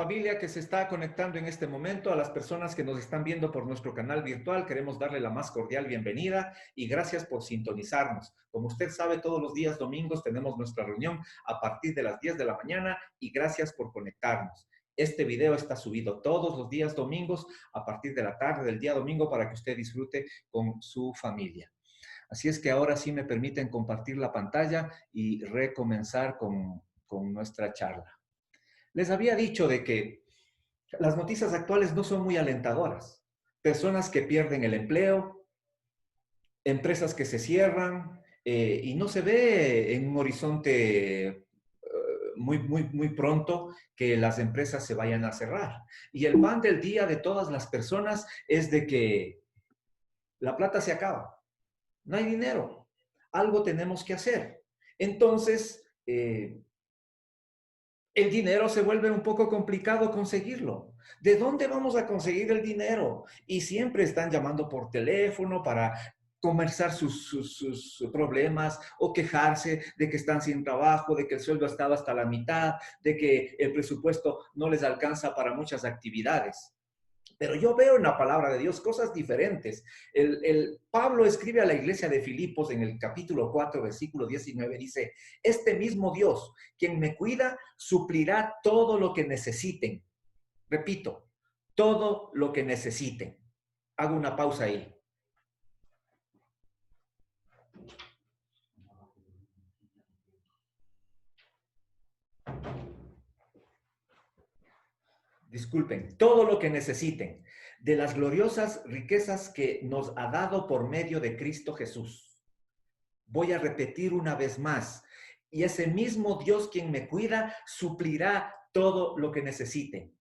familia que se está conectando en este momento, a las personas que nos están viendo por nuestro canal virtual, queremos darle la más cordial bienvenida y gracias por sintonizarnos. Como usted sabe, todos los días domingos tenemos nuestra reunión a partir de las 10 de la mañana y gracias por conectarnos. Este video está subido todos los días domingos a partir de la tarde del día domingo para que usted disfrute con su familia. Así es que ahora sí me permiten compartir la pantalla y recomenzar con nuestra charla. Les había dicho de que las noticias actuales no son muy alentadoras. Personas que pierden el empleo, empresas que se cierran y no se ve en un horizonte muy pronto que las empresas se vayan a cerrar. Y el pan del día de todas las personas es de que la plata se acaba. No hay dinero. Algo tenemos que hacer. Entonces, el dinero se vuelve un poco complicado conseguirlo. ¿De dónde vamos a conseguir el dinero? Y siempre están llamando por teléfono para conversar sus problemas o quejarse de que están sin trabajo, de que el sueldo estaba hasta la mitad, de que el presupuesto no les alcanza para muchas actividades. Pero yo veo en la palabra de Dios cosas diferentes. Pablo escribe a la iglesia de Filipos en el capítulo 4, versículo 19, dice, este mismo Dios, quien me cuida, suplirá todo lo que necesiten. Repito, todo lo que necesiten. Hago una pausa ahí. Disculpen, todo lo que necesiten de las gloriosas riquezas que nos ha dado por medio de Cristo Jesús. Voy a repetir una vez más. Y ese mismo Dios quien me cuida suplirá todo lo que necesiten.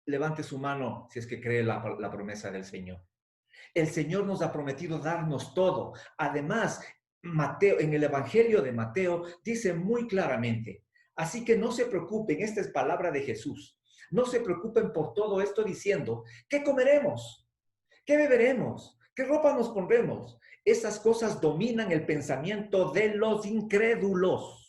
Levante su mano si es que cree la promesa del Señor. El Señor nos ha prometido darnos todo. Además, Mateo, en el Evangelio de Mateo dice muy claramente, así que no se preocupen, esta es palabra de Jesús, no se preocupen por todo esto diciendo, ¿qué comeremos? ¿Qué beberemos? ¿Qué ropa nos pondremos? Esas cosas dominan el pensamiento de los incrédulos.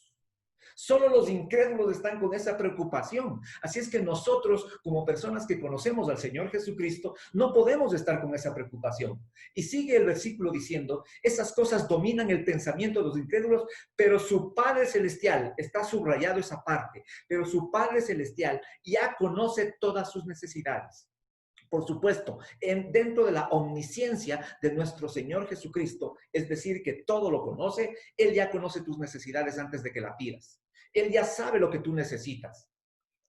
Solo los incrédulos están con esa preocupación. Así es que nosotros, como personas que conocemos al Señor Jesucristo, no podemos estar con esa preocupación. Y sigue el versículo diciendo, esas cosas dominan el pensamiento de los incrédulos, pero su Padre Celestial, está subrayado esa parte, pero su Padre Celestial ya conoce todas sus necesidades. Por supuesto, dentro de la omnisciencia de nuestro Señor Jesucristo, es decir, que todo lo conoce, Él ya conoce tus necesidades antes de que la pidas. Él ya sabe lo que tú necesitas.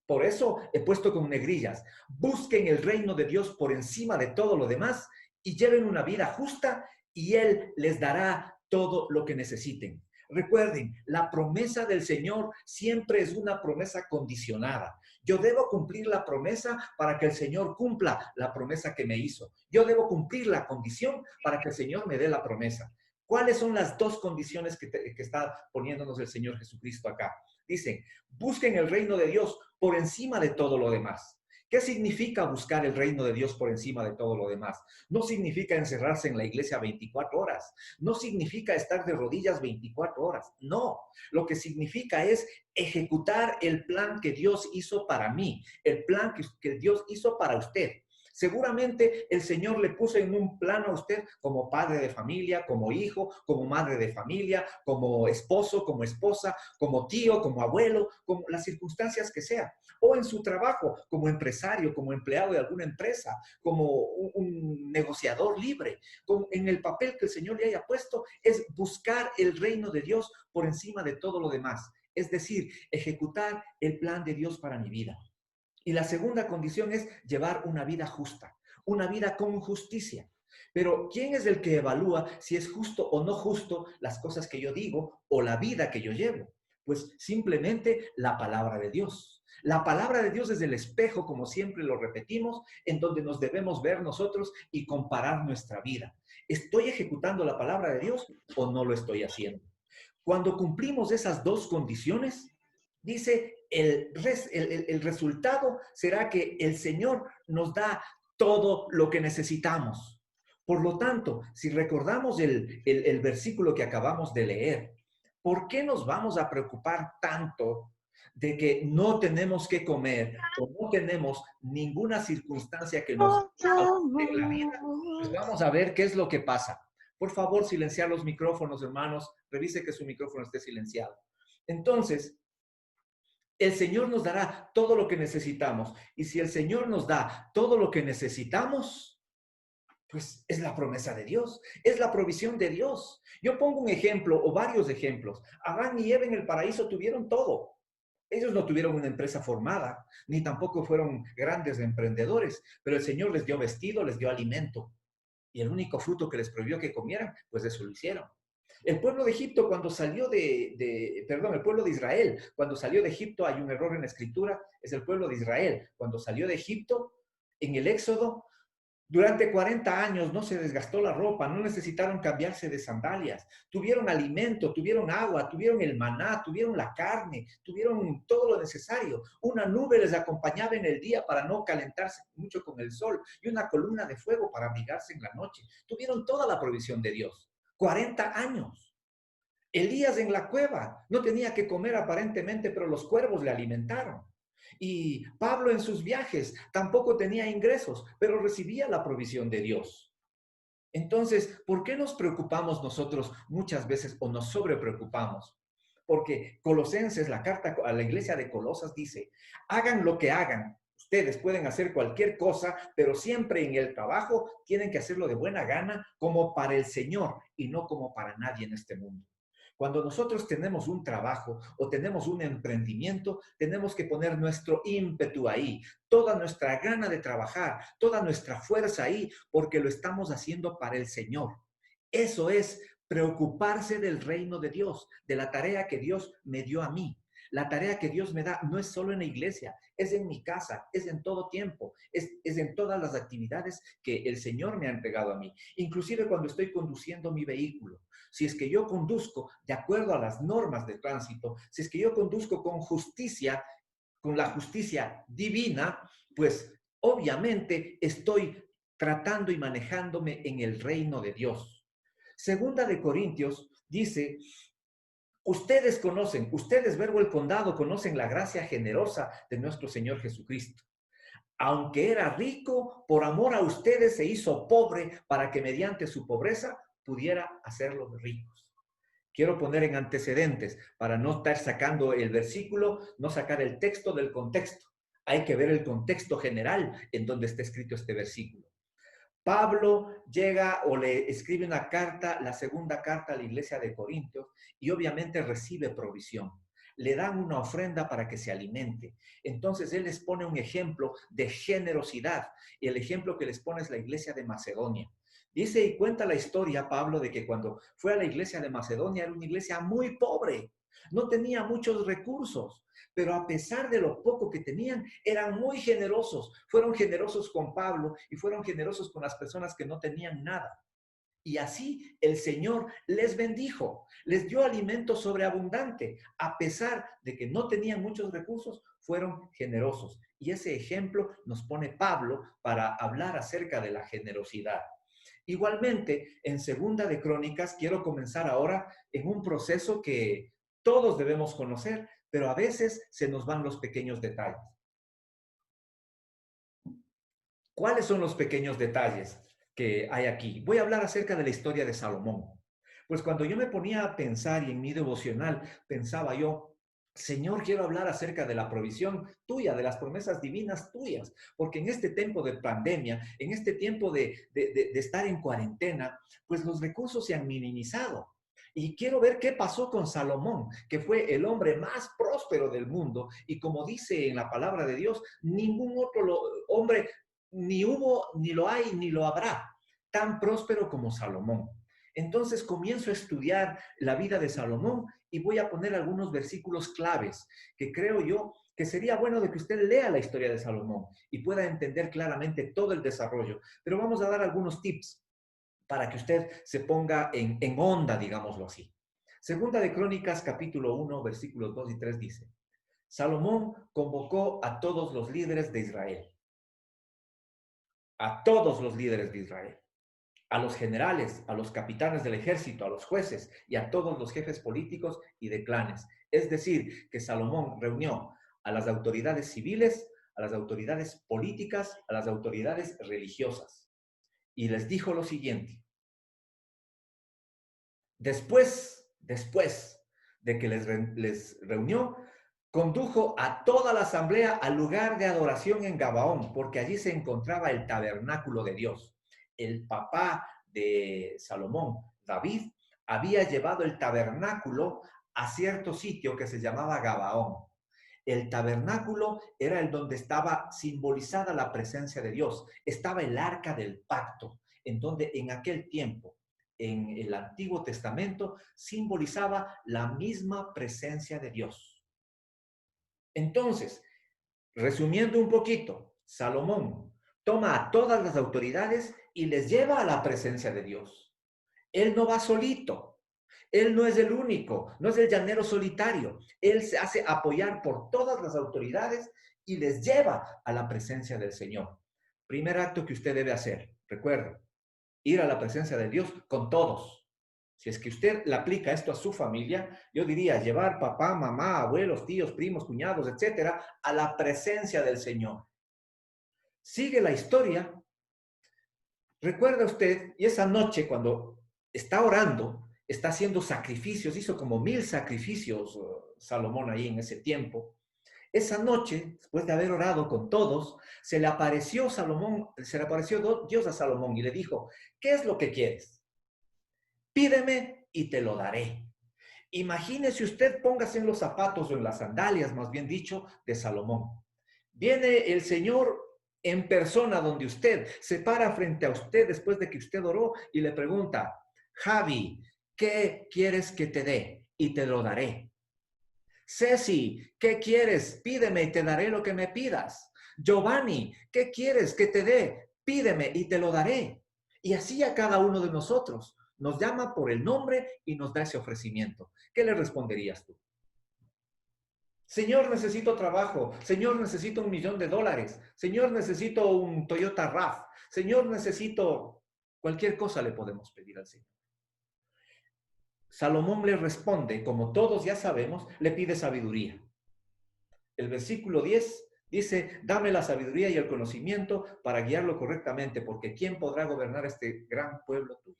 Por eso he puesto con negrillas, busquen el reino de Dios por encima de todo lo demás y lleven una vida justa y Él les dará todo lo que necesiten. Recuerden, la promesa del Señor siempre es una promesa condicionada. Yo debo cumplir la promesa para que el Señor cumpla la promesa que me hizo. Yo debo cumplir la condición para que el Señor me dé la promesa. ¿Cuáles son las dos condiciones que está poniéndonos el Señor Jesucristo acá? Dice, busquen el reino de Dios por encima de todo lo demás. ¿Qué significa buscar el reino de Dios por encima de todo lo demás? No significa encerrarse en la iglesia 24 horas. No significa estar de rodillas 24 horas. No, lo que significa es ejecutar el plan que Dios hizo para mí, el plan que Dios hizo para usted. Seguramente el Señor le puso en un plano a usted como padre de familia, como hijo, como madre de familia, como esposo, como esposa, como tío, como abuelo, como las circunstancias que sea. O en su trabajo, como empresario, como empleado de alguna empresa, como un negociador libre. En el papel que el Señor le haya puesto es buscar el reino de Dios por encima de todo lo demás. Es decir, ejecutar el plan de Dios para mi vida. Y la segunda condición es llevar una vida justa, una vida con justicia. Pero ¿quién es el que evalúa si es justo o no justo las cosas que yo digo o la vida que yo llevo? Pues simplemente la palabra de Dios. La palabra de Dios es el espejo, como siempre lo repetimos, en donde nos debemos ver nosotros y comparar nuestra vida. ¿Estoy ejecutando la palabra de Dios o no lo estoy haciendo? Cuando cumplimos esas dos condiciones, dice, el resultado será que el Señor nos da todo lo que necesitamos. Por lo tanto, si recordamos el versículo que acabamos de leer, ¿por qué nos vamos a preocupar tanto de que no tenemos que comer o no tenemos ninguna circunstancia que nos en la vida, pues vamos a ver qué es lo que pasa. Por favor, silenciar los micrófonos, hermanos. Revise que su micrófono esté silenciado. Entonces, el Señor nos dará todo lo que necesitamos. Y si el Señor nos da todo lo que necesitamos, pues es la promesa de Dios, es la provisión de Dios. Yo pongo un ejemplo o varios ejemplos. Adán y Eva en el paraíso tuvieron todo. Ellos no tuvieron una empresa formada, ni tampoco fueron grandes emprendedores, pero el Señor les dio vestido, les dio alimento. Y el único fruto que les prohibió que comieran, pues eso lo hicieron. El pueblo de Egipto cuando salió el pueblo de Israel, cuando salió de Egipto, hay un error en la escritura, es el pueblo de Israel. Cuando salió de Egipto, en el Éxodo, durante 40 años no se desgastó la ropa, no necesitaron cambiarse de sandalias, tuvieron alimento, tuvieron agua, tuvieron el maná, tuvieron la carne, tuvieron todo lo necesario. Una nube les acompañaba en el día para no calentarse mucho con el sol y una columna de fuego para abrigarse en la noche. Tuvieron toda la provisión de Dios. 40 años. Elías en la cueva no tenía que comer aparentemente, pero los cuervos le alimentaron. Y Pablo en sus viajes tampoco tenía ingresos, pero recibía la provisión de Dios. Entonces, ¿por qué nos preocupamos nosotros muchas veces o nos sobrepreocupamos? Porque Colosenses, la carta a la iglesia de Colosas dice, hagan lo que hagan. Ustedes pueden hacer cualquier cosa, pero siempre en el trabajo tienen que hacerlo de buena gana como para el Señor y no como para nadie en este mundo. Cuando nosotros tenemos un trabajo o tenemos un emprendimiento, tenemos que poner nuestro ímpetu ahí, toda nuestra gana de trabajar, toda nuestra fuerza ahí, porque lo estamos haciendo para el Señor. Eso es preocuparse del reino de Dios, de la tarea que Dios me dio a mí. La tarea que Dios me da no es solo en la iglesia, es en mi casa, es en todo tiempo, es en todas las actividades que el Señor me ha entregado a mí. Inclusive cuando estoy conduciendo mi vehículo. Si es que yo conduzco de acuerdo a las normas de tránsito, si es que yo conduzco con justicia, con la justicia divina, pues obviamente estoy tratando y manejándome en el reino de Dios. Segunda de Corintios dice, ustedes, verbo el condado, conocen la gracia generosa de nuestro Señor Jesucristo. Aunque era rico, por amor a ustedes se hizo pobre para que mediante su pobreza pudiera hacerlos ricos. Quiero poner en antecedentes para no estar sacando el versículo, no sacar el texto del contexto. Hay que ver el contexto general en donde está escrito este versículo. Pablo llega o le escribe una carta, la segunda carta a la iglesia de Corintios, y obviamente recibe provisión. Le dan una ofrenda para que se alimente. Entonces él les pone un ejemplo de generosidad. Y el ejemplo que les pone es la iglesia de Macedonia. Dice y cuenta la historia, Pablo, de que cuando fue a la iglesia de Macedonia era una iglesia muy pobre. No tenía muchos recursos, pero a pesar de lo poco que tenían, eran muy generosos. Fueron generosos con Pablo y fueron generosos con las personas que no tenían nada. Y así el Señor les bendijo, les dio alimento sobreabundante. A pesar de que no tenían muchos recursos, fueron generosos. Y ese ejemplo nos pone Pablo para hablar acerca de la generosidad. Igualmente, en Segunda de Crónicas, quiero comenzar ahora en un proceso que todos debemos conocer, pero a veces se nos van los pequeños detalles. ¿Cuáles son los pequeños detalles que hay aquí? Voy a hablar acerca de la historia de Salomón. Pues cuando yo me ponía a pensar y en mi devocional pensaba yo, Señor, quiero hablar acerca de la provisión tuya, de las promesas divinas tuyas, porque en este tiempo de pandemia, en este tiempo de estar en cuarentena, pues los recursos se han minimizado. Y quiero ver qué pasó con Salomón, que fue el hombre más próspero del mundo. Y como dice en la palabra de Dios, ningún otro hombre ni hubo, ni lo hay, ni lo habrá, tan próspero como Salomón. Entonces comienzo a estudiar la vida de Salomón y voy a poner algunos versículos claves que creo yo que sería bueno de que usted lea la historia de Salomón y pueda entender claramente todo el desarrollo. Pero vamos a dar algunos tips para que usted se ponga en onda, digámoslo así. Segunda de Crónicas, capítulo 1, versículos 2 y 3 dice, Salomón convocó a todos los líderes de Israel, a todos los líderes de Israel. a los generales, a los capitanes del ejército, a los jueces y a todos los jefes políticos y de clanes. Es decir, que Salomón reunió a las autoridades civiles, a las autoridades políticas, a las autoridades religiosas. Y les dijo lo siguiente: después de que les reunió, condujo a toda la asamblea al lugar de adoración en Gabaón, porque allí se encontraba el tabernáculo de Dios. El papá de Salomón, David, había llevado el tabernáculo a cierto sitio que se llamaba Gabaón. El tabernáculo era el donde estaba simbolizada la presencia de Dios. Estaba el arca del pacto, en donde en aquel tiempo, en el Antiguo Testamento, simbolizaba la misma presencia de Dios. Entonces, resumiendo un poquito, Salomón toma a todas las autoridades y les lleva a la presencia de Dios. Él no va solito. Él no es el único, no es el llanero solitario. Él se hace apoyar por todas las autoridades y les lleva a la presencia del Señor. Primer acto que usted debe hacer, recuerda, ir a la presencia de Dios con todos. Si es que usted le aplica esto a su familia, yo diría llevar papá, mamá, abuelos, tíos, primos, cuñados, etcétera, a la presencia del Señor. Sigue la historia. Recuerda usted, y esa noche cuando está orando, está haciendo sacrificios, hizo como 1000 sacrificios Salomón ahí en ese tiempo. Esa noche, después de haber orado con todos, se le apareció Dios a Salomón y le dijo: ¿qué es lo que quieres? Pídeme y te lo daré. Imagínese usted, póngase en los zapatos o en las sandalias, más bien dicho, de Salomón. Viene el Señor en persona donde usted se para frente a usted después de que usted oró y le pregunta: Javi, ¿qué quieres que te dé? Y te lo daré. Ceci, ¿qué quieres? Pídeme y te daré lo que me pidas. Giovanni, ¿qué quieres que te dé? Pídeme y te lo daré. Y así a cada uno de nosotros. Nos llama por el nombre y nos da ese ofrecimiento. ¿Qué le responderías tú? Señor, necesito trabajo. Señor, necesito $1.000.000. Señor, necesito un Toyota RAV. Señor, necesito cualquier cosa le podemos pedir al Señor. Salomón le responde, como todos ya sabemos, le pide sabiduría. El versículo 10 dice: dame la sabiduría y el conocimiento para guiarlo correctamente, porque ¿quién podrá gobernar este gran pueblo tuyo?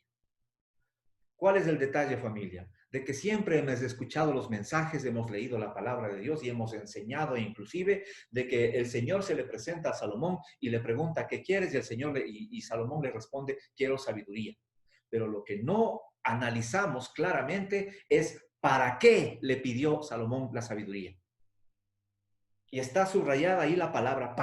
¿Cuál es el detalle, familia? De que siempre hemos escuchado los mensajes, hemos leído la palabra de Dios y hemos enseñado inclusive de que el Señor se le presenta a Salomón y le pregunta: ¿qué quieres? Y el Señor y Salomón le responde: quiero sabiduría. Pero lo que no analizamos claramente es para qué le pidió Salomón la sabiduría. Y está subrayada ahí la palabra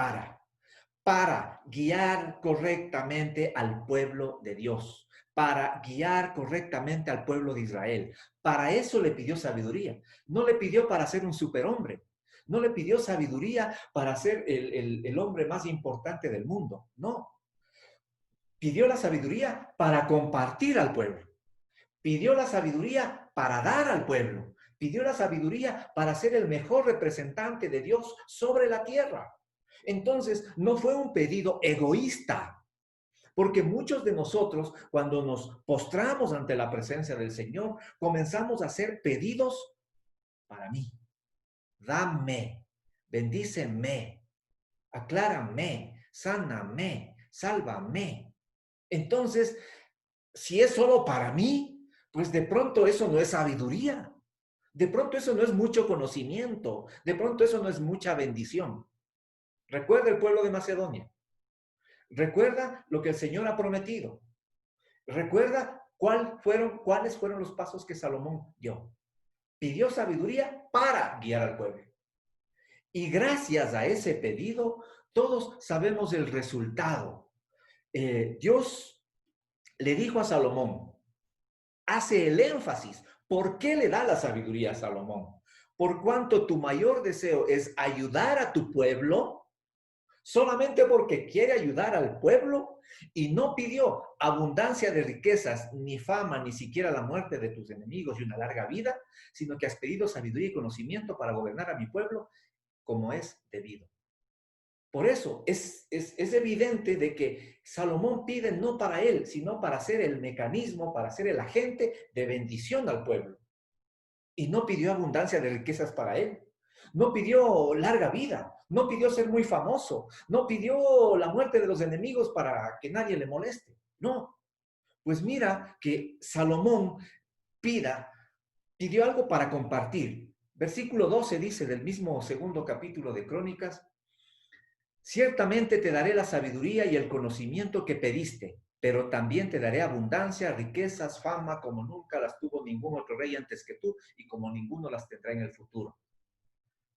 para guiar correctamente al pueblo de Dios, para guiar correctamente al pueblo de Israel. Para eso le pidió sabiduría. No le pidió para ser un superhombre. No le pidió sabiduría para ser el hombre más importante del mundo. No. Pidió la sabiduría para compartir al pueblo. Pidió la sabiduría para dar al pueblo. Pidió la sabiduría para ser el mejor representante de Dios sobre la tierra. Entonces, no fue un pedido egoísta, porque muchos de nosotros, cuando nos postramos ante la presencia del Señor, comenzamos a hacer pedidos para mí. Dame, bendíceme, aclárame, sáname, sálvame. Entonces, si es solo para mí, pues de pronto eso no es sabiduría. De pronto eso no es mucho conocimiento. De pronto eso no es mucha bendición. Recuerda el pueblo de Macedonia. Recuerda lo que el Señor ha prometido. Recuerda cuáles fueron los pasos que Salomón dio. Pidió sabiduría para guiar al pueblo. Y gracias a ese pedido, todos sabemos el resultado. Dios le dijo a Salomón, hace el énfasis. ¿Por qué le da la sabiduría a Salomón? Por cuanto tu mayor deseo es ayudar a tu pueblo, solamente porque quiere ayudar al pueblo, y no pidió abundancia de riquezas, ni fama, ni siquiera la muerte de tus enemigos y una larga vida, sino que has pedido sabiduría y conocimiento para gobernar a mi pueblo como es debido. Por eso es evidente de que Salomón pide no para él, sino para ser el mecanismo, para ser el agente de bendición al pueblo. Y no pidió abundancia de riquezas para él. No pidió larga vida. No pidió ser muy famoso. No pidió la muerte de los enemigos para que nadie le moleste. No. Pues mira que Salomón pidió algo para compartir. Versículo 12 dice del mismo segundo capítulo de Crónicas: ciertamente te daré la sabiduría y el conocimiento que pediste, pero también te daré abundancia, riquezas, fama, como nunca las tuvo ningún otro rey antes que tú y como ninguno las tendrá en el futuro.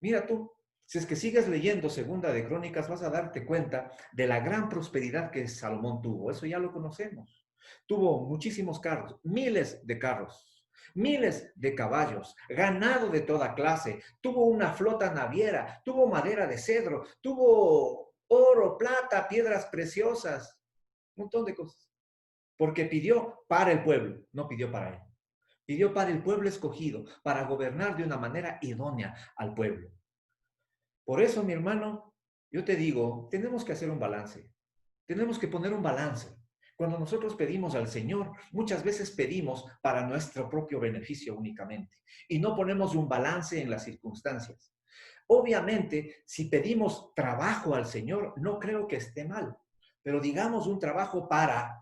Mira tú, si es que sigues leyendo Segunda de Crónicas, vas a darte cuenta de la gran prosperidad que Salomón tuvo. Eso ya lo conocemos. Tuvo muchísimos carros, miles de carros, miles de caballos, ganado de toda clase, tuvo una flota naviera, tuvo madera de cedro, tuvo oro, plata, piedras preciosas, un montón de cosas. Porque pidió para el pueblo, no pidió para él. Pidió para el pueblo escogido, para gobernar de una manera idónea al pueblo. Por eso, mi hermano, yo te digo, tenemos que hacer un balance. Tenemos que poner un balance. Cuando nosotros pedimos al Señor, muchas veces pedimos para nuestro propio beneficio únicamente y no ponemos un balance en las circunstancias. Obviamente, si pedimos trabajo al Señor, no creo que esté mal, pero digamos un trabajo para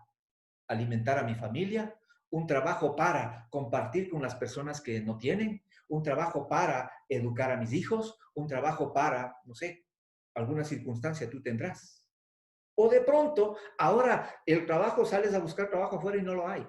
alimentar a mi familia, un trabajo para compartir con las personas que no tienen, un trabajo para educar a mis hijos, un trabajo para, no sé, alguna circunstancia tú tendrás. O de pronto, ahora el trabajo, sales a buscar trabajo afuera y no lo hay.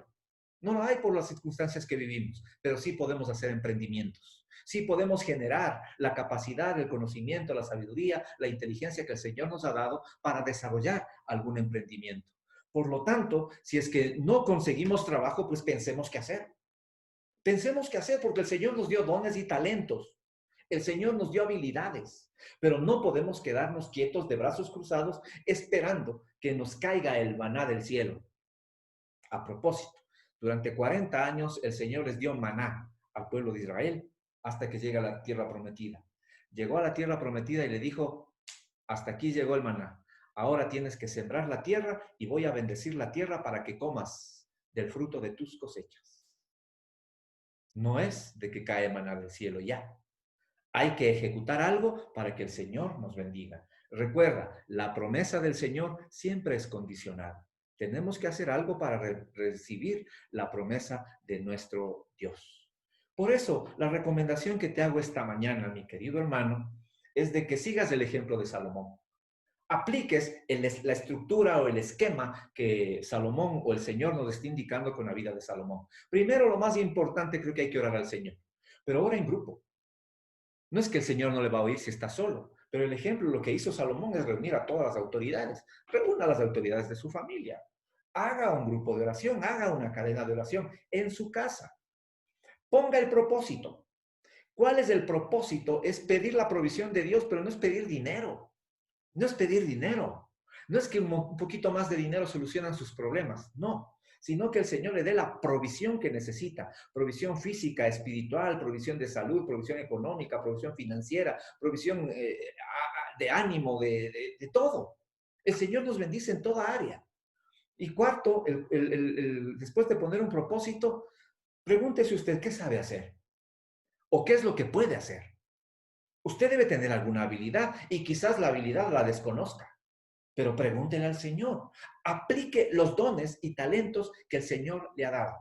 No lo hay por las circunstancias que vivimos, pero sí podemos hacer emprendimientos. Sí podemos generar la capacidad, el conocimiento, la sabiduría, la inteligencia que el Señor nos ha dado para desarrollar algún emprendimiento. Por lo tanto, si es que no conseguimos trabajo, pues pensemos qué hacer. Pensemos qué hacer porque el Señor nos dio dones y talentos. El Señor nos dio habilidades, pero no podemos quedarnos quietos de brazos cruzados esperando que nos caiga el maná del cielo. A propósito, durante 40 años el Señor les dio maná al pueblo de Israel hasta que llega a la tierra prometida. Llegó a la tierra prometida y le dijo: hasta aquí llegó el maná. Ahora tienes que sembrar la tierra y voy a bendecir la tierra para que comas del fruto de tus cosechas. No es de que cae maná del cielo ya. Hay que ejecutar algo para que el Señor nos bendiga. Recuerda, la promesa del Señor siempre es condicionada. Tenemos que hacer algo para recibir la promesa de nuestro Dios. Por eso, la recomendación que te hago esta mañana, mi querido hermano, es de que sigas el ejemplo de Salomón. Apliques la estructura o el esquema que Salomón o el Señor nos está indicando con la vida de Salomón. Primero, lo más importante, creo que hay que orar al Señor, pero ora en grupo. No es que el Señor no le va a oír si está solo, pero el ejemplo, lo que hizo Salomón es reunir a todas las autoridades. Reúna a las autoridades de su familia. Haga un grupo de oración, haga una cadena de oración en su casa. Ponga el propósito. ¿Cuál es el propósito? Es pedir la provisión de Dios, pero no es pedir dinero. No es pedir dinero. No es que un poquito más de dinero solucionan sus problemas. No, sino que el Señor le dé la provisión que necesita. Provisión física, espiritual, provisión de salud, provisión económica, provisión financiera, provisión de ánimo, de todo. El Señor nos bendice en toda área. Y cuarto, después de poner un propósito, pregúntese usted qué sabe hacer o qué es lo que puede hacer. Usted debe tener alguna habilidad y quizás la habilidad la desconozca, pero pregúntele al Señor. Aplique los dones y talentos que el Señor le ha dado.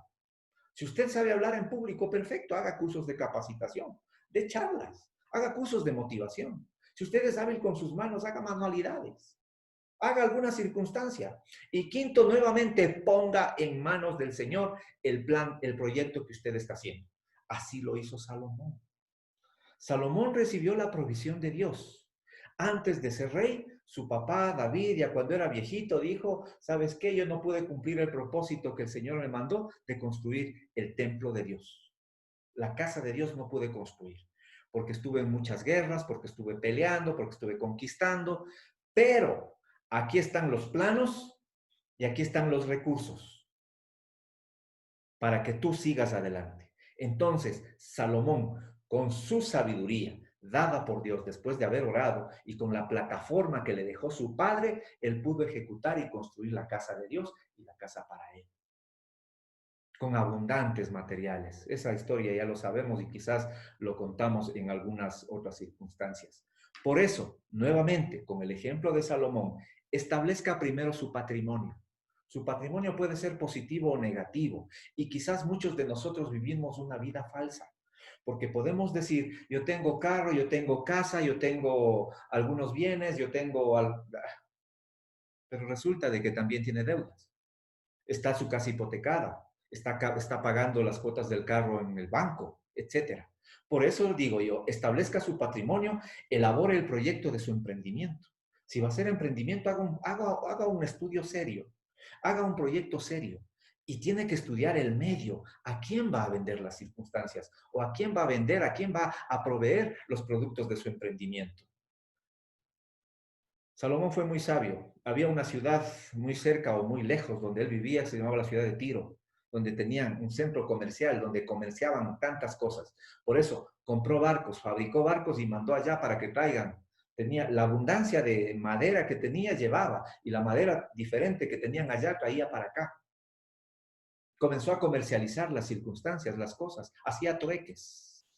Si usted sabe hablar en público, perfecto, haga cursos de capacitación, de charlas, haga cursos de motivación. Si usted es hábil con sus manos, haga manualidades, haga alguna circunstancia. Y quinto, nuevamente ponga en manos del Señor el plan, el proyecto que usted está haciendo. Así lo hizo Salomón. Salomón recibió la provisión de Dios. Antes de ser rey, su papá David, ya cuando era viejito, dijo: ¿sabes qué? Yo no pude cumplir el propósito que el Señor me mandó de construir el templo de Dios. La casa de Dios no pude construir, porque estuve en muchas guerras, porque estuve peleando, porque estuve conquistando, pero aquí están los planos y aquí están los recursos para que tú sigas adelante. Entonces, Salomón, con su sabiduría, dada por Dios después de haber orado y con la plataforma que le dejó su padre, él pudo ejecutar y construir la casa de Dios y la casa para él, con abundantes materiales. Esa historia ya lo sabemos y quizás lo contamos en algunas otras circunstancias. Por eso, nuevamente, con el ejemplo de Salomón, establezca primero su patrimonio. Su patrimonio puede ser positivo o negativo y quizás muchos de nosotros vivimos una vida falsa. Porque podemos decir, yo tengo carro, yo tengo casa, yo tengo algunos bienes, yo tengo... Pero resulta de que también tiene deudas. Está su casa hipotecada, está pagando las cuotas del carro en el banco, etcétera. Por eso digo yo, establezca su patrimonio, elabore el proyecto de su emprendimiento. Si va a ser emprendimiento, haga un estudio serio, haga un proyecto serio. Y tiene que estudiar el medio, a quién va a vender las circunstancias, o a quién va a vender, a quién va a proveer los productos de su emprendimiento. Salomón fue muy sabio. Había una ciudad muy cerca o muy lejos donde él vivía, se llamaba la ciudad de Tiro, donde tenían un centro comercial, donde comerciaban tantas cosas. Por eso compró barcos, fabricó barcos y mandó allá para que traigan. Tenía la abundancia de madera que tenía, llevaba, y la madera diferente que tenían allá traía para acá. Comenzó a comercializar las circunstancias, las cosas, hacía trueques.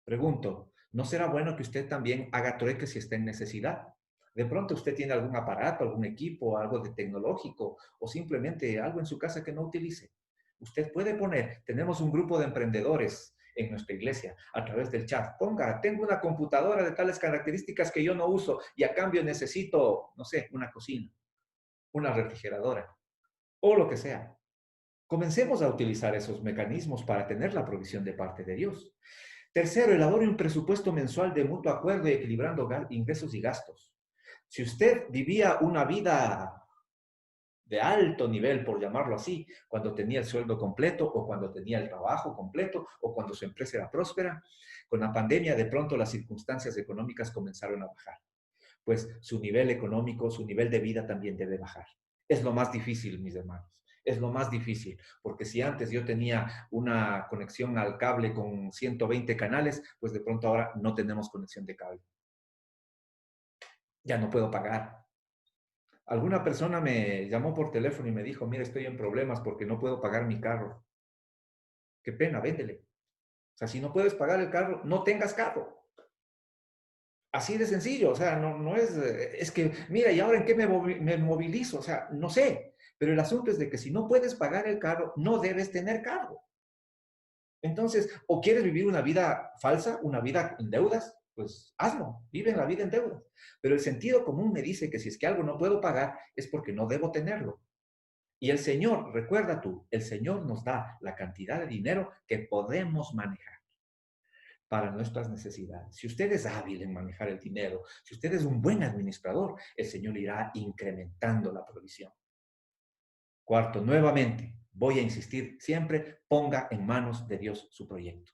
Pregunto, ¿no será bueno que usted también haga trueques si está en necesidad? De pronto usted tiene algún aparato, algún equipo, algo de tecnológico o simplemente algo en su casa que no utilice. Usted puede poner, tenemos un grupo de emprendedores en nuestra iglesia a través del chat. Ponga, tengo una computadora de tales características que yo no uso y a cambio necesito, no sé, una cocina, una refrigeradora o lo que sea. Comencemos a utilizar esos mecanismos para tener la provisión de parte de Dios. Tercero, elabore un presupuesto mensual de mutuo acuerdo y equilibrando ingresos y gastos. Si usted vivía una vida de alto nivel, por llamarlo así, cuando tenía el sueldo completo o cuando tenía el trabajo completo o cuando su empresa era próspera, con la pandemia de pronto las circunstancias económicas comenzaron a bajar. Pues su nivel económico, su nivel de vida también debe bajar. Es lo más difícil, mis hermanos. Es lo más difícil, porque si antes yo tenía una conexión al cable con 120 canales, pues de pronto ahora no tenemos conexión de cable. Ya no puedo pagar. Alguna persona me llamó por teléfono y me dijo, mira, estoy en problemas porque no puedo pagar mi carro. Qué pena, véndele. O sea, si no puedes pagar el carro, no tengas carro. Así de sencillo, o sea, no es que, mira, ¿y ahora en qué me movilizo? O sea, no sé, pero el asunto es de que si no puedes pagar el carro, no debes tener carro. Entonces, o quieres vivir una vida falsa, una vida en deudas, pues hazlo, vive la vida en deudas. Pero el sentido común me dice que si es que algo no puedo pagar, es porque no debo tenerlo. Y el Señor, recuerda tú, el Señor nos da la cantidad de dinero que podemos manejar para nuestras necesidades. Si usted es hábil en manejar el dinero, si usted es un buen administrador, el Señor irá incrementando la provisión. Cuarto, nuevamente, voy a insistir siempre, ponga en manos de Dios su proyecto.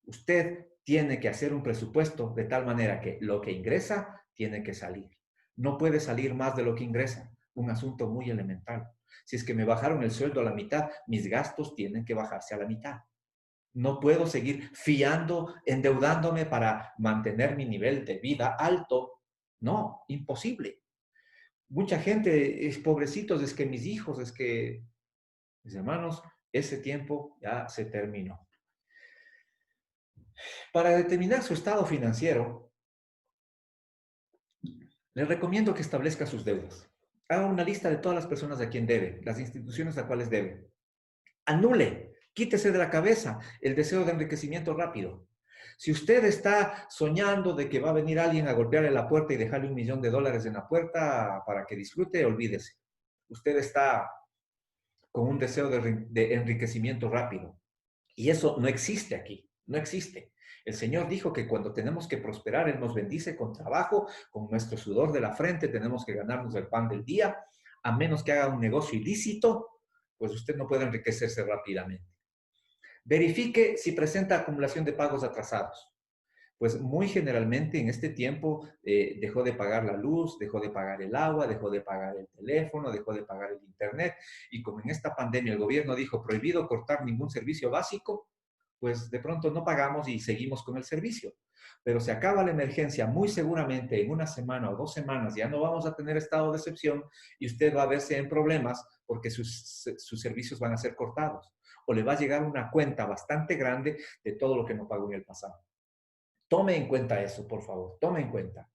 Usted tiene que hacer un presupuesto de tal manera que lo que ingresa tiene que salir. No puede salir más de lo que ingresa. Un asunto muy elemental. Si es que me bajaron el sueldo a la mitad, mis gastos tienen que bajarse a la mitad. No puedo seguir fiando, endeudándome para mantener mi nivel de vida alto. No, imposible. Mucha gente es pobrecitos, es que mis hijos, es que mis hermanos, ese tiempo ya se terminó. Para determinar su estado financiero, le recomiendo que establezca sus deudas. Haga una lista de todas las personas a quien debe, las instituciones a cuales debe. Anule, quítese de la cabeza el deseo de enriquecimiento rápido. Si usted está soñando de que va a venir alguien a golpearle la puerta y dejarle $1.000.000 en la puerta para que disfrute, olvídese. Usted está con un deseo de enriquecimiento rápido. Y eso no existe aquí, no existe. El Señor dijo que cuando tenemos que prosperar, Él nos bendice con trabajo, con nuestro sudor de la frente, tenemos que ganarnos el pan del día, a menos que haga un negocio ilícito, pues usted no puede enriquecerse rápidamente. Verifique si presenta acumulación de pagos atrasados. Pues muy generalmente en este tiempo dejó de pagar la luz, dejó de pagar el agua, dejó de pagar el teléfono, dejó de pagar el internet. Y como en esta pandemia el gobierno dijo prohibido cortar ningún servicio básico, pues de pronto no pagamos y seguimos con el servicio. Pero se acaba la emergencia, muy seguramente en una semana o 2 semanas ya no vamos a tener estado de excepción y usted va a verse en problemas porque sus servicios van a ser cortados o le va a llegar una cuenta bastante grande de todo lo que no pagó en el pasado. Tome en cuenta eso, por favor, tome en cuenta.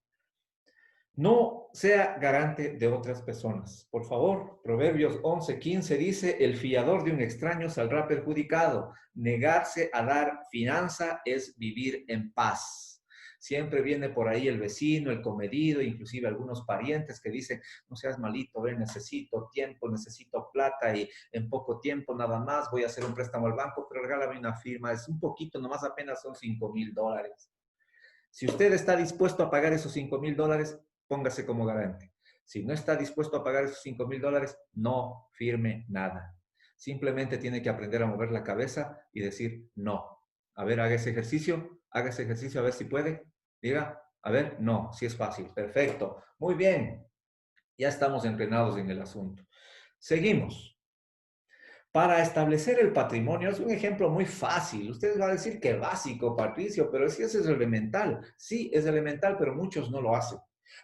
No sea garante de otras personas. Por favor, Proverbios 11:15 dice, el fiador de un extraño saldrá perjudicado. Negarse a dar finanza es vivir en paz. Siempre viene por ahí el vecino, el comedido, inclusive algunos parientes que dicen, no seas malito, necesito tiempo, necesito plata y en poco tiempo nada más voy a hacer un préstamo al banco, pero regálame una firma, es un poquito, nomás apenas son $5,000. Si usted está dispuesto a pagar esos $5,000, póngase como garante. Si no está dispuesto a pagar esos $5,000, no firme nada. Simplemente tiene que aprender a mover la cabeza y decir no. A ver, haga ese ejercicio a ver si puede. Diga, a ver, no, si es fácil. Perfecto. Muy bien. Ya estamos entrenados en el asunto. Seguimos. Para establecer el patrimonio es un ejemplo muy fácil. Usted va a decir que básico, Patricio, pero es que eso es elemental. Sí, es elemental, pero muchos no lo hacen.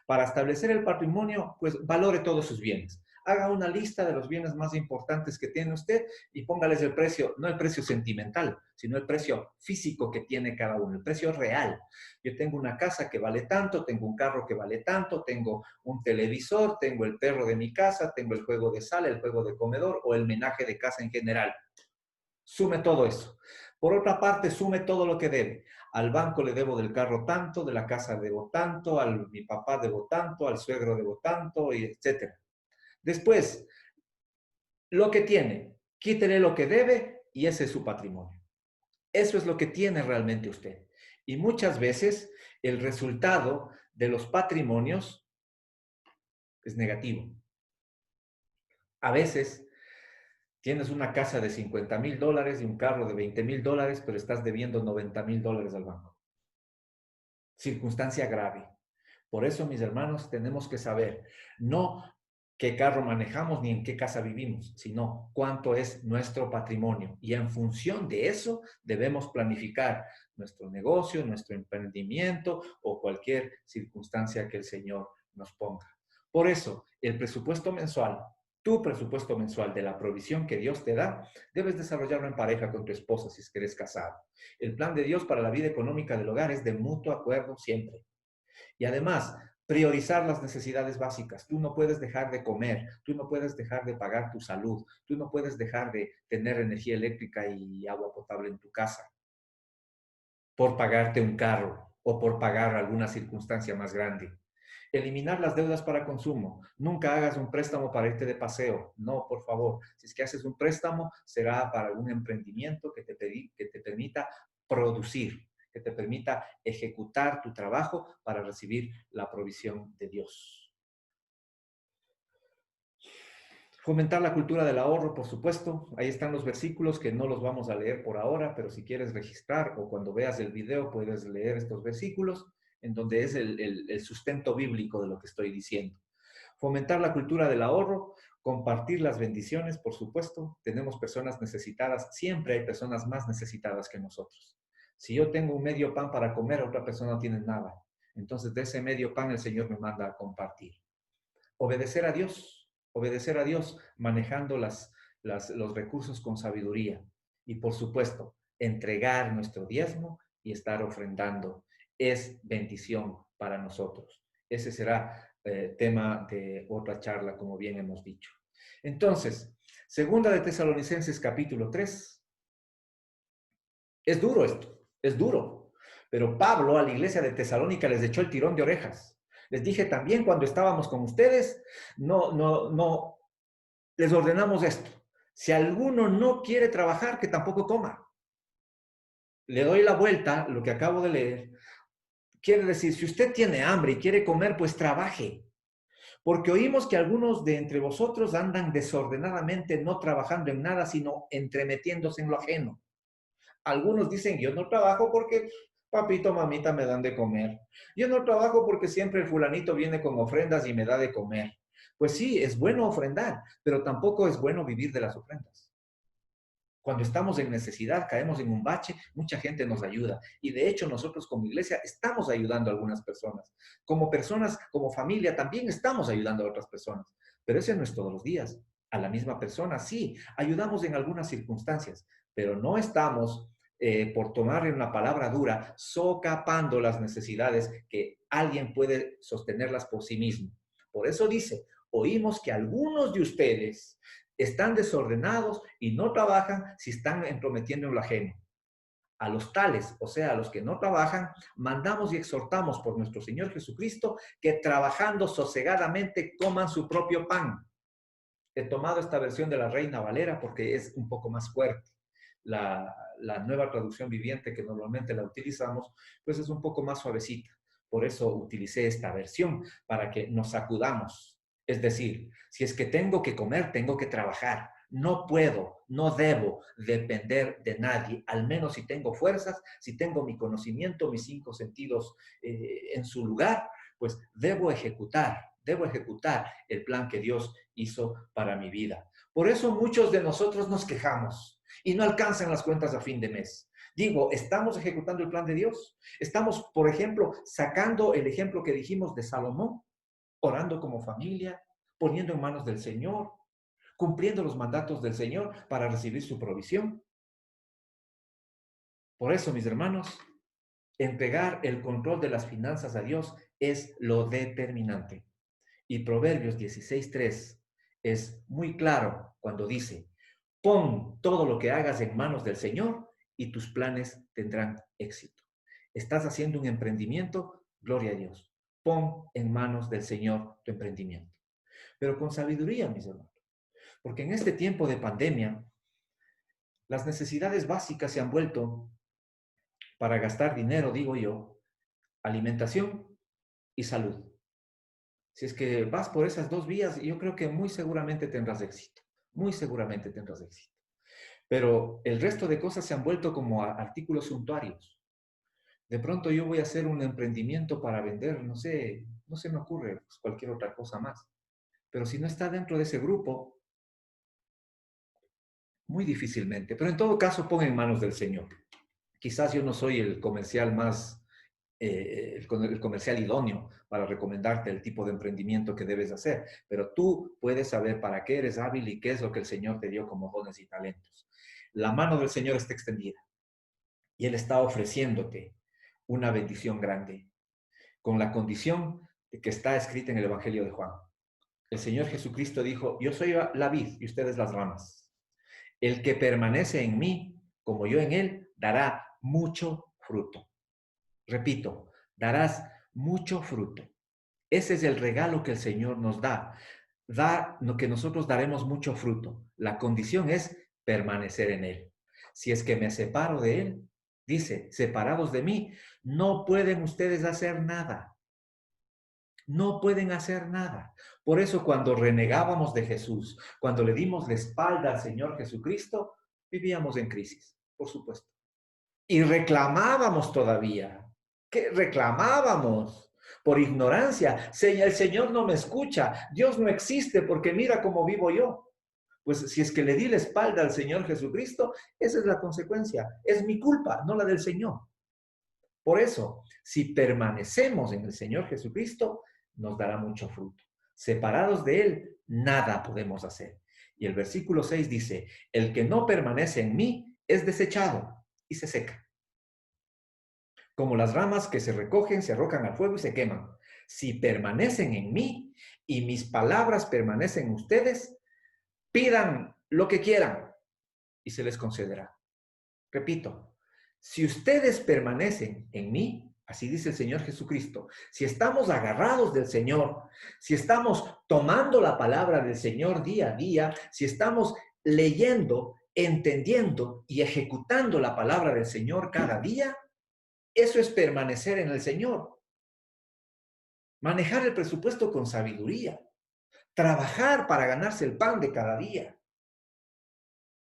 Para establecer el patrimonio, pues valore todos sus bienes. Haga una lista de los bienes más importantes que tiene usted y póngales el precio, no el precio sentimental, sino el precio físico que tiene cada uno, el precio real. Yo tengo una casa que vale tanto, tengo un carro que vale tanto, tengo un televisor, tengo el perro de mi casa, tengo el juego de sala, el juego de comedor o el menaje de casa en general. Sume todo eso. Por otra parte, sume todo lo que debe. Al banco le debo del carro tanto, de la casa debo tanto, a mi papá debo tanto, al suegro debo tanto, etc. Después, lo que tiene, quítele lo que debe y ese es su patrimonio. Eso es lo que tiene realmente usted. Y muchas veces el resultado de los patrimonios es negativo. A veces tienes una casa de $50,000 y un carro de $20,000, pero estás debiendo $90,000 al banco. Circunstancia grave. Por eso, mis hermanos, tenemos que saber no qué carro manejamos ni en qué casa vivimos, sino cuánto es nuestro patrimonio. Y en función de eso debemos planificar nuestro negocio, nuestro emprendimiento o cualquier circunstancia que el Señor nos ponga. Por eso, el presupuesto mensual, tu presupuesto mensual de la provisión que Dios te da, debes desarrollarlo en pareja con tu esposa si es que eres casado. El plan de Dios para la vida económica del hogar es de mutuo acuerdo siempre. Y además, priorizar las necesidades básicas. Tú no puedes dejar de comer, tú no puedes dejar de pagar tu salud, tú no puedes dejar de tener energía eléctrica y agua potable en tu casa por pagarte un carro o por pagar alguna circunstancia más grande. Eliminar las deudas para consumo. Nunca hagas un préstamo para irte de paseo. No, por favor. Si es que haces un préstamo, será para un emprendimiento que te permita producir, que te permita ejecutar tu trabajo para recibir la provisión de Dios. Fomentar la cultura del ahorro, por supuesto. Ahí están los versículos que no los vamos a leer por ahora, pero si quieres registrar o cuando veas el video puedes leer estos versículos en donde es el sustento bíblico de lo que estoy diciendo. Fomentar la cultura del ahorro, compartir las bendiciones, por supuesto. Tenemos personas necesitadas, siempre hay personas más necesitadas que nosotros. Si yo tengo un medio pan para comer, otra persona no tiene nada. Entonces de ese medio pan el Señor me manda a compartir. Obedecer a Dios manejando los recursos con sabiduría. Y por supuesto, entregar nuestro diezmo y estar ofrendando es bendición para nosotros. Ese será tema de otra charla, como bien hemos dicho. Entonces, segunda de Tesalonicenses capítulo 3. Es duro esto, es duro. Pero Pablo a la iglesia de Tesalónica les echó el tirón de orejas. Les dije también cuando estábamos con ustedes, no, les ordenamos esto. Si alguno no quiere trabajar, que tampoco coma. Le doy la vuelta, lo que acabo de leer. Quiere decir, si usted tiene hambre y quiere comer, pues trabaje. Porque oímos que algunos de entre vosotros andan desordenadamente, no trabajando en nada, sino entremetiéndose en lo ajeno. Algunos dicen, yo no trabajo porque papito, mamita me dan de comer. Yo no trabajo porque siempre el fulanito viene con ofrendas y me da de comer. Pues sí, es bueno ofrendar, pero tampoco es bueno vivir de las ofrendas. Cuando estamos en necesidad, caemos en un bache, mucha gente nos ayuda. Y de hecho nosotros como iglesia estamos ayudando a algunas personas, como familia, también estamos ayudando a otras personas. Pero ese no es todos los días. A la misma persona, sí, ayudamos en algunas circunstancias, pero no estamos, por tomarle una palabra dura, socapando las necesidades que alguien puede sostenerlas por sí mismo. Por eso dice, oímos que algunos de ustedes están desordenados y no trabajan si están entrometiendo en lo ajeno. A los tales, o sea, a los que no trabajan, mandamos y exhortamos por nuestro Señor Jesucristo que trabajando sosegadamente coman su propio pan. He tomado esta versión de la Reina Valera porque es un poco más fuerte. La nueva traducción viviente que normalmente la utilizamos, pues es un poco más suavecita. Por eso utilicé esta versión, para que nos sacudamos. Es decir, si es que tengo que comer, tengo que trabajar. No puedo, no debo depender de nadie, al menos si tengo fuerzas, si tengo mi conocimiento, mis 5 sentidos en su lugar, pues debo ejecutar el plan que Dios hizo para mi vida. Por eso muchos de nosotros nos quejamos y no alcanzan las cuentas a fin de mes. Digo, ¿estamos ejecutando el plan de Dios? Estamos, por ejemplo, sacando el ejemplo que dijimos de Salomón, orando como familia, poniendo en manos del Señor, cumpliendo los mandatos del Señor para recibir su provisión. Por eso, mis hermanos, entregar el control de las finanzas a Dios es lo determinante. Y Proverbios 16:3 es muy claro cuando dice, pon todo lo que hagas en manos del Señor y tus planes tendrán éxito. ¿Estás haciendo un emprendimiento? Gloria a Dios. Pon en manos del Señor tu emprendimiento. Pero con sabiduría, mis hermanos. Porque en este tiempo de pandemia, las necesidades básicas se han vuelto, para gastar dinero, digo yo, alimentación y salud. Si es que vas por esas dos vías, yo creo que muy seguramente tendrás éxito. Muy seguramente tendrás éxito. Pero el resto de cosas se han vuelto como artículos suntuarios. De pronto yo voy a hacer un emprendimiento para vender, no sé, no se me ocurre pues, cualquier otra cosa más. Pero si no está dentro de ese grupo, muy difícilmente. Pero en todo caso, pon en manos del Señor. Quizás yo no soy el comercial más, el comercial idóneo para recomendarte el tipo de emprendimiento que debes hacer, pero tú puedes saber para qué eres hábil y qué es lo que el Señor te dio como dones y talentos. La mano del Señor está extendida y Él está ofreciéndote una bendición grande, con la condición que está escrita en el Evangelio de Juan. El Señor Jesucristo dijo, yo soy la vid y ustedes las ramas. El que permanece en mí, como yo en él, dará mucho fruto. Repito, darás mucho fruto. Ese es el regalo que el Señor nos da. Da lo que nosotros daremos mucho fruto. La condición es permanecer en Él. Si es que me separo de Él, dice, separados de mí, no pueden ustedes hacer nada. No pueden hacer nada. Por eso cuando renegábamos de Jesús, cuando le dimos la espalda al Señor Jesucristo, vivíamos en crisis, por supuesto. Y reclamábamos todavía. ¿Qué reclamábamos? Por ignorancia. El Señor no me escucha. Dios no existe porque mira cómo vivo yo. Pues si es que le di la espalda al Señor Jesucristo, esa es la consecuencia. Es mi culpa, no la del Señor. Por eso, si permanecemos en el Señor Jesucristo, nos dará mucho fruto. Separados de Él, nada podemos hacer. Y el versículo 6 dice, el que no permanece en mí es desechado y se seca. Como las ramas que se recogen, se arrojan al fuego y se queman. Si permanecen en mí y mis palabras permanecen en ustedes, pidan lo que quieran y se les concederá. Repito, si ustedes permanecen en mí, así dice el Señor Jesucristo, si estamos agarrados del Señor, si estamos tomando la palabra del Señor día a día, si estamos leyendo, entendiendo y ejecutando la palabra del Señor cada día, eso es permanecer en el Señor. Manejar el presupuesto con sabiduría. Trabajar para ganarse el pan de cada día.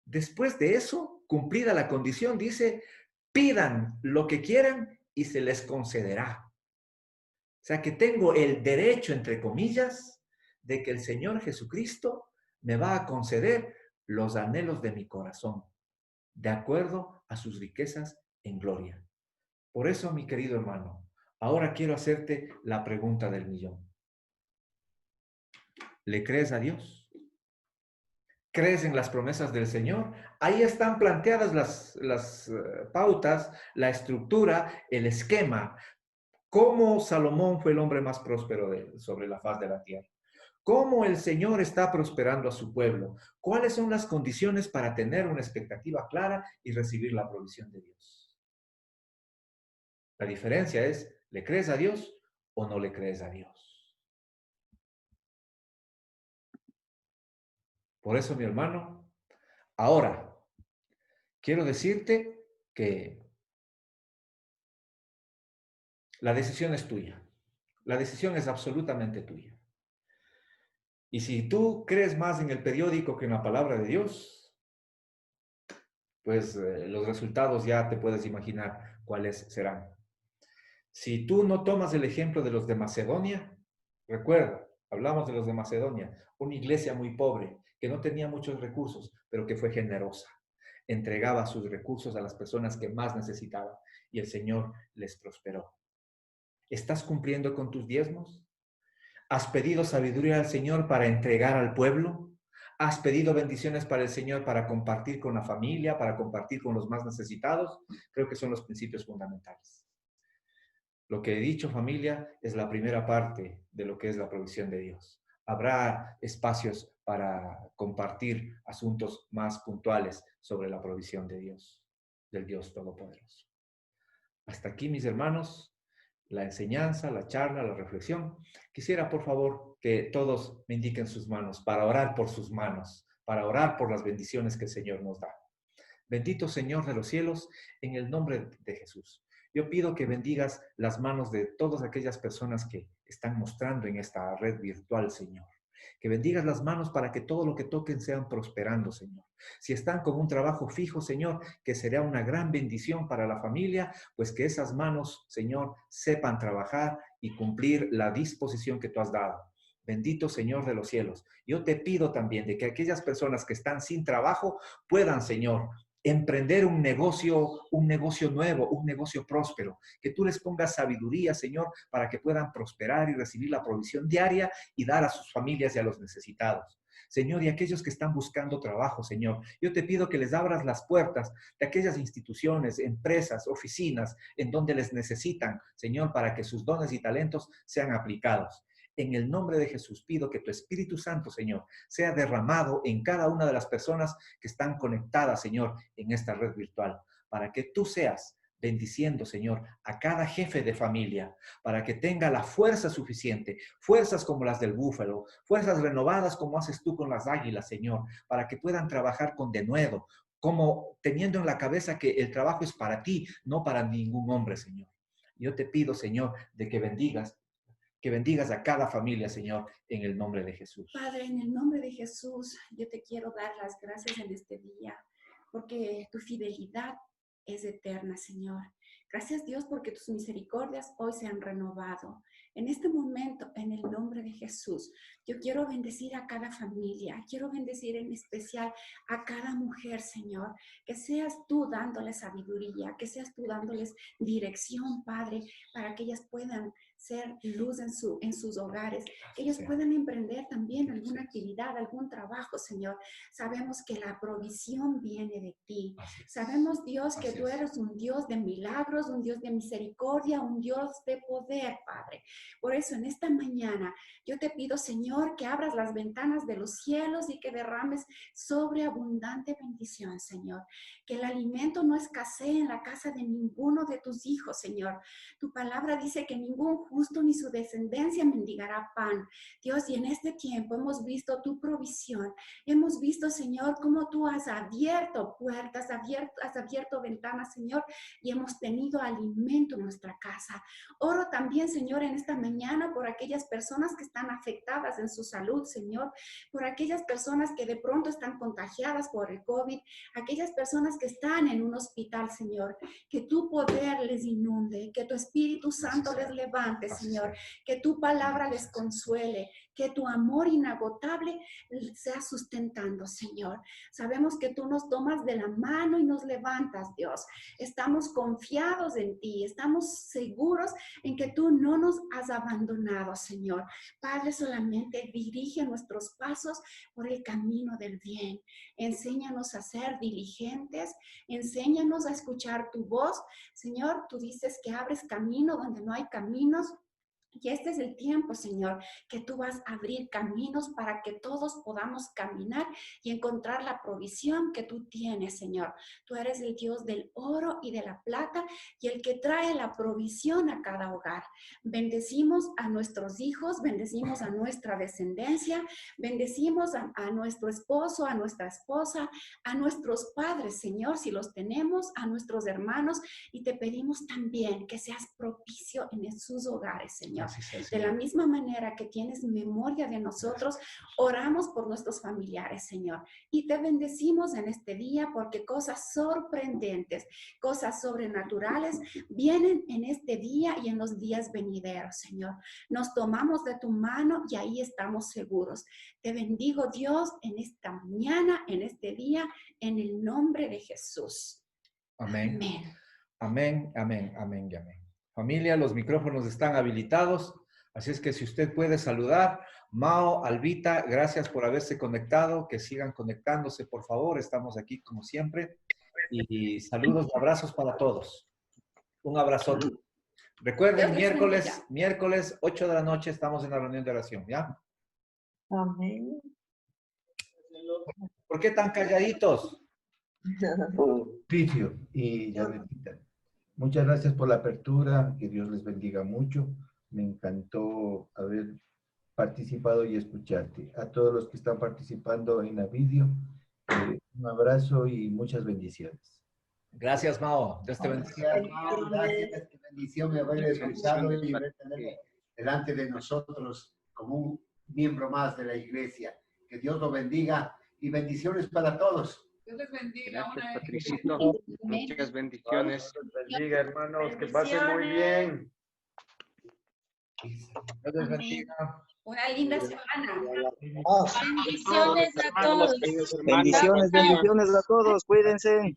Después de eso, cumplida la condición, dice, pidan lo que quieran y se les concederá. O sea que tengo el derecho, entre comillas, de que el Señor Jesucristo me va a conceder los anhelos de mi corazón. de acuerdo a sus riquezas en gloria. Por eso, mi querido hermano, ahora quiero hacerte la pregunta del millón. ¿Le crees a Dios? ¿Crees en las promesas del Señor? Ahí están planteadas las pautas, la estructura, el esquema. ¿Cómo Salomón fue el hombre más próspero sobre la faz de la tierra? ¿Cómo el Señor está prosperando a su pueblo? ¿Cuáles son las condiciones para tener una expectativa clara y recibir la provisión de Dios? La diferencia es, ¿le crees a Dios o no le crees a Dios? Por eso, mi hermano, ahora quiero decirte que la decisión es tuya. La decisión es absolutamente tuya. Y si tú crees más en el periódico que en la palabra de Dios, pues los resultados ya te puedes imaginar cuáles serán. Si tú no tomas el ejemplo de los de Macedonia, recuerda, hablamos de los de Macedonia, una iglesia muy pobre, que no tenía muchos recursos, pero que fue generosa. Entregaba sus recursos a las personas que más necesitaban y el Señor les prosperó. ¿Estás cumpliendo con tus diezmos? ¿Has pedido sabiduría al Señor para entregar al pueblo? ¿Has pedido bendiciones para el Señor para compartir con la familia, para compartir con los más necesitados? Creo que son los principios fundamentales. Lo que he dicho, familia, es la primera parte de lo que es la provisión de Dios. Habrá espacios para compartir asuntos más puntuales sobre la provisión de Dios, del Dios Todopoderoso. Hasta aquí, mis hermanos, la enseñanza, la charla, la reflexión. Quisiera, por favor, que todos me indiquen sus manos para orar por sus manos, para orar por las bendiciones que el Señor nos da. Bendito Señor de los cielos, en el nombre de Jesús. Yo pido que bendigas las manos de todas aquellas personas que están mostrando en esta red virtual, Señor. Que bendigas las manos para que todo lo que toquen sean prosperando, Señor. Si están con un trabajo fijo, Señor, que será una gran bendición para la familia, pues que esas manos, Señor, sepan trabajar y cumplir la disposición que tú has dado. Bendito Señor de los cielos. Yo te pido también de que aquellas personas que están sin trabajo puedan, Señor, emprender un negocio nuevo, un negocio próspero, que tú les pongas sabiduría, Señor, para que puedan prosperar y recibir la provisión diaria y dar a sus familias y a los necesitados. Señor, y aquellos que están buscando trabajo, Señor, yo te pido que les abras las puertas de aquellas instituciones, empresas, oficinas, en donde les necesitan, Señor, para que sus dones y talentos sean aplicados. En el nombre de Jesús pido que tu Espíritu Santo, Señor, sea derramado en cada una de las personas que están conectadas, Señor, en esta red virtual, para que tú seas bendiciendo, Señor, a cada jefe de familia, para que tenga la fuerza suficiente, fuerzas como las del búfalo, fuerzas renovadas como haces tú con las águilas, Señor, para que puedan trabajar con denuedo, como teniendo en la cabeza que el trabajo es para ti, no para ningún hombre, Señor. Yo te pido, Señor, de que bendigas a cada familia, Señor, en el nombre de Jesús. Padre, en el nombre de Jesús, yo te quiero dar las gracias en este día, porque tu fidelidad es eterna, Señor. Gracias, Dios, porque tus misericordias hoy se han renovado. En este momento, en el nombre de Jesús, yo quiero bendecir a cada familia, quiero bendecir en especial a cada mujer, Señor, que seas tú dándoles sabiduría, que seas tú dándoles dirección, Padre, para que ellas puedan ser luz en sus hogares, que ellos puedan emprender también alguna actividad, algún trabajo, Señor. Sabemos que la provisión viene de ti. Sabemos, Dios, que tú eres un Dios de milagros, un Dios de misericordia, un Dios de poder, Padre. Por eso en esta mañana yo te pido, Señor, que abras las ventanas de los cielos y que derrames sobreabundante bendición, Señor. Que el alimento no escasee en la casa de ninguno de tus hijos, Señor. Tu palabra dice que ningún justo ni su descendencia mendigará pan. Dios, y en este tiempo hemos visto tu provisión. Hemos visto, Señor, cómo tú has abierto puertas, has abierto ventanas, Señor, y hemos tenido habido alimento en nuestra casa. Oro también, Señor, en esta mañana por aquellas personas que están afectadas en su salud, Señor, por aquellas personas que de pronto están contagiadas por el COVID, aquellas personas que están en un hospital, Señor, que tu poder les inunde, que tu Espíritu Santo les levante, Señor, que tu palabra les consuele, que tu amor inagotable sea sustentando, Señor. Sabemos que tú nos tomas de la mano y nos levantas, Dios. Estamos confiados en ti, estamos seguros en que tú no nos has abandonado, Señor. Padre, solamente dirige nuestros pasos por el camino del bien. Enséñanos a ser diligentes, enséñanos a escuchar tu voz. Señor, tú dices que abres camino donde no hay caminos. Y este es el tiempo, Señor, que tú vas a abrir caminos para que todos podamos caminar y encontrar la provisión que tú tienes, Señor. Tú eres el Dios del oro y de la plata y el que trae la provisión a cada hogar. Bendecimos a nuestros hijos, bendecimos a nuestra descendencia, bendecimos a nuestro esposo, a nuestra esposa, a nuestros padres, Señor, si los tenemos, a nuestros hermanos, y te pedimos también que seas propicio en sus hogares, Señor. De la misma manera que tienes memoria de nosotros, oramos por nuestros familiares, Señor. Y te bendecimos en este día porque cosas sorprendentes, cosas sobrenaturales vienen en este día y en los días venideros, Señor. Nos tomamos de tu mano y ahí estamos seguros. Te bendigo, Dios, en esta mañana, en este día, en el nombre de Jesús. Amén. Amén. Amén, amén, amén y amén. Familia, los micrófonos están habilitados, así es que si usted puede saludar. Mao, Albita, gracias por haberse conectado, que sigan conectándose, por favor, estamos aquí como siempre. Y saludos y abrazos para todos. Un abrazo. Recuerden, miércoles 8 de la noche estamos en la reunión de oración, ¿ya? Amén. ¿Por qué tan calladitos? Oficio y Janetita. Muchas gracias por la apertura, que Dios les bendiga mucho. Me encantó haber participado y escucharte. A todos los que están participando en la vídeo, un abrazo y muchas bendiciones. Gracias, Mao. Dios te bendiga. Gracias, Mao. Gracias. Qué bendición haber escuchado y haber tenerlo delante de nosotros como un miembro más de la iglesia. Que Dios lo bendiga y bendiciones para todos. Dios les bendiga. Gracias, Patricito. Muchas bendiciones. Dios les bendiga, hermanos. Que pasen muy bien. Dios les bendiga. Una linda semana. Bendiciones a todos. Bendiciones a todos. Cuídense.